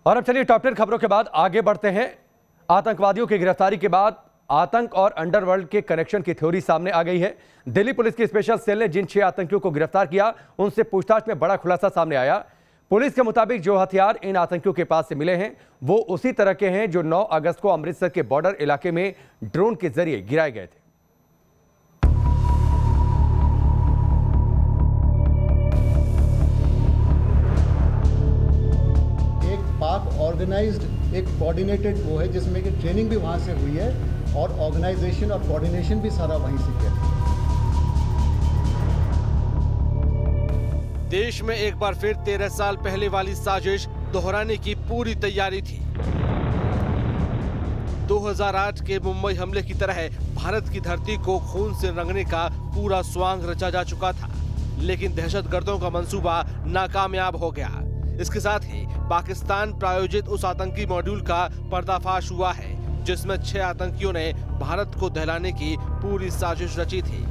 और अब चलिए टॉप 10 खबरों के बाद आगे बढ़ते हैं। आतंकवादियों की गिरफ्तारी के बाद आतंक और अंडरवर्ल्ड के कनेक्शन की थ्योरी सामने आ गई है। दिल्ली पुलिस की स्पेशल सेल ने जिन 6 आतंकियों को गिरफ्तार किया उनसे पूछताछ में बड़ा खुलासा सामने आया। पुलिस के मुताबिक जो हथियार इन आतंकियों के पास से मिले हैं वो उसी तरह के हैं जो 9 अगस्त को अमृतसर के बॉर्डर इलाके में ड्रोन के जरिए गिराए गए थे। पाक ऑर्गेनाइज्ड एक कोऑर्डिनेटेड वो है जिसमें कि ट्रेनिंग भी वहाँ से हुई है और ऑर्गेनाइजेशन और कोऑर्डिनेशन भी सारा वहीं से किया। देश में एक बार फिर 13 साल पहले वाली साजिश दोहराने की पूरी तैयारी थी। 2008 के मुंबई हमले की तरह भारत की धरती को खून से रंगने का पूरा स्वांग रचा जा चुका था, लेकिन दहशतगर्दों का मंसूबा नाकामयाब हो गया। इसके साथ ही पाकिस्तान प्रायोजित उस आतंकी मॉड्यूल का पर्दाफाश हुआ है जिसमें 6 आतंकियों ने भारत को दहलाने की पूरी साजिश रची थी।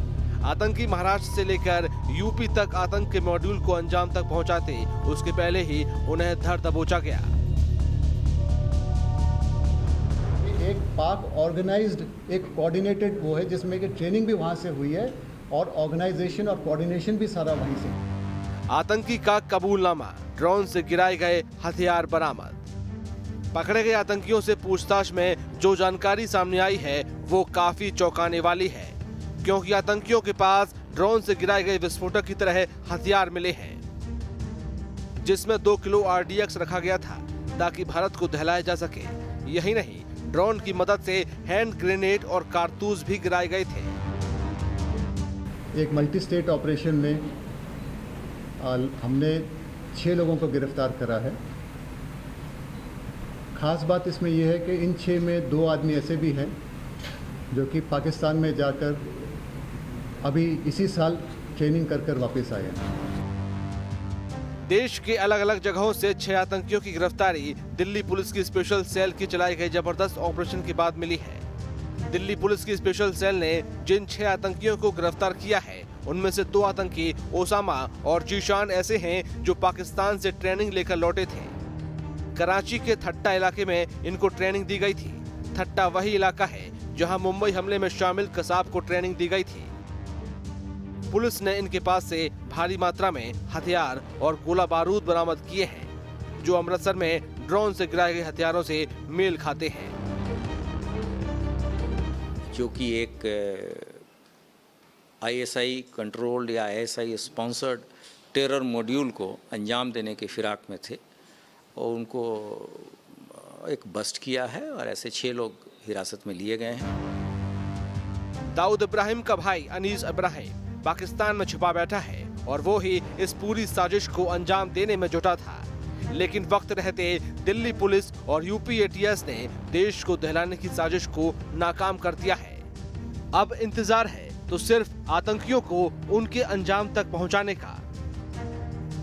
आतंकी महाराष्ट्र से लेकर यूपी तक आतंक के मॉड्यूल को अंजाम तक पहुंचाते उसके पहले ही उन्हें धर दबोचा गया। एक पाक ऑर्गेनाइज्ड एक कोऑर्डिनेटेड वो है जिसमें कि ट्रेनिंग भी वहाँ से हुई है और ऑर्गेनाइजेशन और कोऑर्डिनेशन भी सारा वहीं से। आतंकी का कबूलनामा, ड्रोन से गिराए गए हथियार बरामद। पकड़े गए आतंकियों से पूछताछ में जो जानकारी सामने आई है वो काफी चौंकाने वाली है, क्योंकि आतंकियों के पास ड्रोन से गिराए गए विस्फोटक की तरह हथियार मिले हैं, जिसमें 2 किलो RDX रखा गया था ताकि भारत को दहलाया जा सके। यही नहीं, ड्रोन की मदद से हैंड ग्रेनेड और कारतूस भी गिराए गए थे। एक मल्टी स्टेट ऑपरेशन में हमने 6 लोगों को गिरफ्तार करा है। खास बात इसमें यह है कि इन 6 में 2 आदमी ऐसे भी हैं जो कि पाकिस्तान में जाकर अभी इसी साल ट्रेनिंग कर वापस आए हैं। देश के अलग अलग जगहों से 6 आतंकियों की गिरफ्तारी दिल्ली पुलिस की स्पेशल सेल की चलाई गई जबरदस्त ऑपरेशन के बाद मिली है। दिल्ली पुलिस की स्पेशल सेल ने जिन 6 आतंकियों को गिरफ्तार किया है उनमें से 2 आतंकी ओसामा और जीशान ऐसे हैं जो पाकिस्तान से ट्रेनिंग लेकर लौटे थे। कराची के थट्टा इलाके में इनको ट्रेनिंग दी गई थी। थट्टा वही इलाका है जहां मुंबई हमले में शामिल कसाब को ट्रेनिंग दी गई थी। पुलिस ने इनके पास से भारी मात्रा में हथियार और गोला बारूद बरामद किए हैं जो अमृतसर में ड्रोन से गिराए गए हथियारों से मेल खाते हैं। जो कि एक ISI कंट्रोल्ड या ISI स्पॉन्सर्ड टेरर मॉड्यूल को अंजाम देने के फिराक में थे और उनको एक बस्ट किया है और ऐसे 6 लोग हिरासत में लिए गए हैं। दाऊद इब्राहिम का भाई अनीस इब्राहिम पाकिस्तान में छुपा बैठा है और वो ही इस पूरी साजिश को अंजाम देने में जुटा था, लेकिन वक्त रहते दिल्ली पुलिस और UP ATS ने देश को दहलाने की साजिश को नाकाम कर दिया है। अब इंतजार है तो सिर्फ आतंकियों को उनके अंजाम तक पहुंचाने का।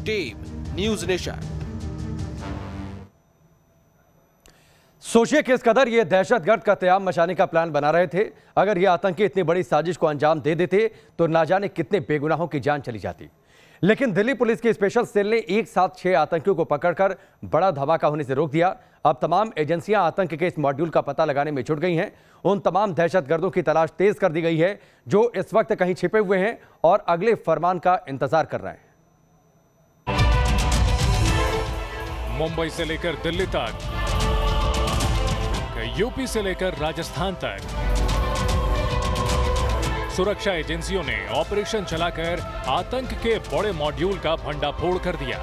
Team news nation. सोचिए किस कदर ये दहशतगर्द कत्लेआम मचाने का प्लान बना रहे थे। अगर ये आतंकी इतनी बड़ी साजिश को अंजाम दे देते तो ना जाने कितने बेगुनाहों की जान चली जाती। लेकिन दिल्ली पुलिस की स्पेशल सेल ने एक साथ 6 आतंकियों को पकड़कर बड़ा धमाका होने से रोक दिया। अब तमाम एजेंसियां आतंक के इस मॉड्यूल का पता लगाने में जुट गई हैं। उन तमाम दहशतगर्दों की तलाश तेज कर दी गई है जो इस वक्त कहीं छिपे हुए हैं और अगले फरमान का इंतजार कर रहे हैं। मुंबई से लेकर दिल्ली तक, यूपी से लेकर राजस्थान तक, सुरक्षा एजेंसियों ने ऑपरेशन चलाकर आतंक के बड़े मॉड्यूल का भंडाफोड़ कर दिया।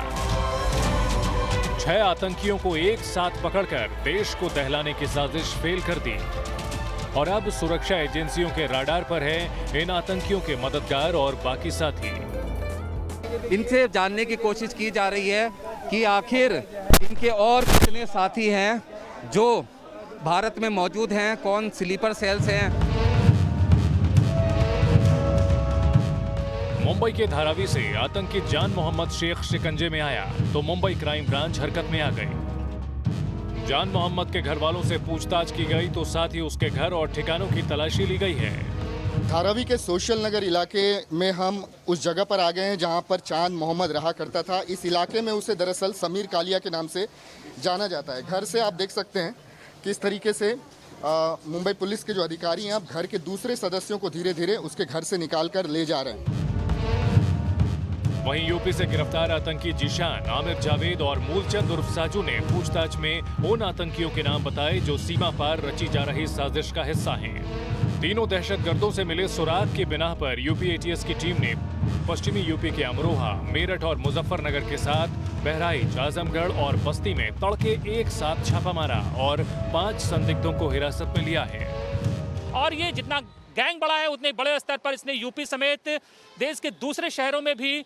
6 आतंकियों को एक साथ पकड़कर देश को दहलाने की साजिश फेल कर दी और अब सुरक्षा एजेंसियों के राडार पर है इन आतंकियों के मददगार और बाकी साथी। इनसे जानने की कोशिश की जा रही है कि आखिर इनके और कितने साथी हैं जो भारत में मौजूद हैं, कौन स्लीपर सेल्स हैं। मुंबई के धारावी से आतंकी जान मोहम्मद शेख शिकंजे में आया तो मुंबई क्राइम ब्रांच हरकत में आ गई। जान मोहम्मद के घर वालों से पूछताछ की गई तो साथ ही उसके घर और ठिकानों की तलाशी ली गई है। धारावी के सोशल नगर इलाके में हम उस जगह पर आ गए हैं जहां पर चांद मोहम्मद रहा करता था। इस इलाके में उसे दरअसल समीर कालिया के नाम से जाना जाता है। घर से आप देख सकते हैं किस तरीके से मुंबई पुलिस के जो अधिकारी हैं अब घर के दूसरे सदस्यों को धीरे धीरे उसके घर से निकाल कर ले जा रहे हैं। वहीं यूपी से गिरफ्तार आतंकी जीशान, आमिर जावेद और मूलचंद उर्फ साजू ने पूछताछ में उन आतंकियों के नाम बताए जो सीमा पार रची जा रही साजिश का हिस्सा हैं। तीनों दहशतगर्दों से मिले सुराग की बिना पर यूपी एटीएस की टीम ने पश्चिमी यूपी के अमरोहा, मेरठ और मुजफ्फरनगर के साथ बहराइच, आजमगढ़ और बस्ती में तड़के एक साथ छापा मारा और 5 संदिग्धों को हिरासत में लिया है। और ये जितना गैंग बड़ा है उतने बड़े स्तर पर इसने यूपी समेत देश के दूसरे शहरों में भी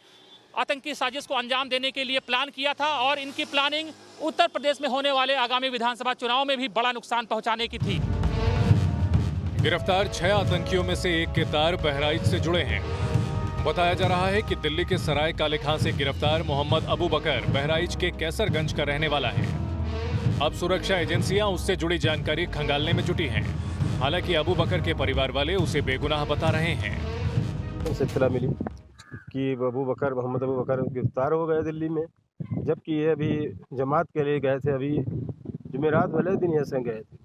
आतंकी साजिश को अंजाम देने के लिए प्लान किया था और इनकी प्लानिंग उत्तर प्रदेश में होने वाले आगामी विधानसभा चुनाव में भी बड़ा नुकसान पहुंचाने की थी। गिरफ्तार 6 आतंकियों में से एक के तार बहराइच से जुड़े हैं। बताया जा रहा है कि दिल्ली के सराय काले खां से गिरफ्तार मोहम्मद अबू बकर बहराइच के कैसरगंज का रहने वाला है। अब सुरक्षा एजेंसियां उससे जुड़ी जानकारी खंगालने में जुटी हैं। हालांकि अबू बकर के परिवार वाले उसे बेगुनाह बता रहे हैं। इत्तला मिली कि मोहम्मद अबू बकर गिरफ्तार हो गए दिल्ली में, जबकि ये अभी जमात के लिए गए थे। अभी जुमेरात वाले दिन ऐसे गए थे,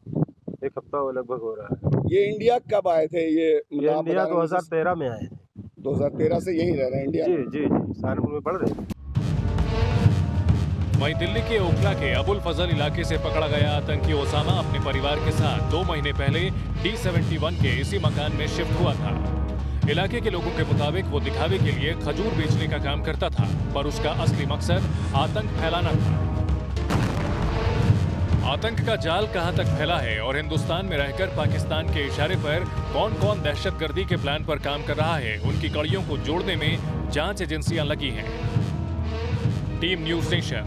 1 हफ्ता लगभग हो रहा है। ये इंडिया कब आए थे? ये इंडिया 2013 में आए थे। 2013 से यही रह रहे हैं इंडिया? जी, सहारनपुर में पढ़ रहे थे। वहीं दिल्ली के ओखला के अबुल फजल इलाके से पकड़ा गया आतंकी ओसामा अपने परिवार के साथ 2 महीने पहले D71 के इसी मकान में शिफ्ट हुआ था। इलाके के लोगों के मुताबिक वो दिखावे के लिए खजूर बेचने का काम करता था, पर उसका असली मकसद आतंक फैलाना था। आतंक का जाल कहां तक फैला है और हिंदुस्तान में रहकर पाकिस्तान के इशारे पर कौन कौन दहशतगर्दी के प्लान पर काम कर रहा है, उनकी कड़ियों को जोड़ने में जांच एजेंसियां लगी हैं। Team news nation.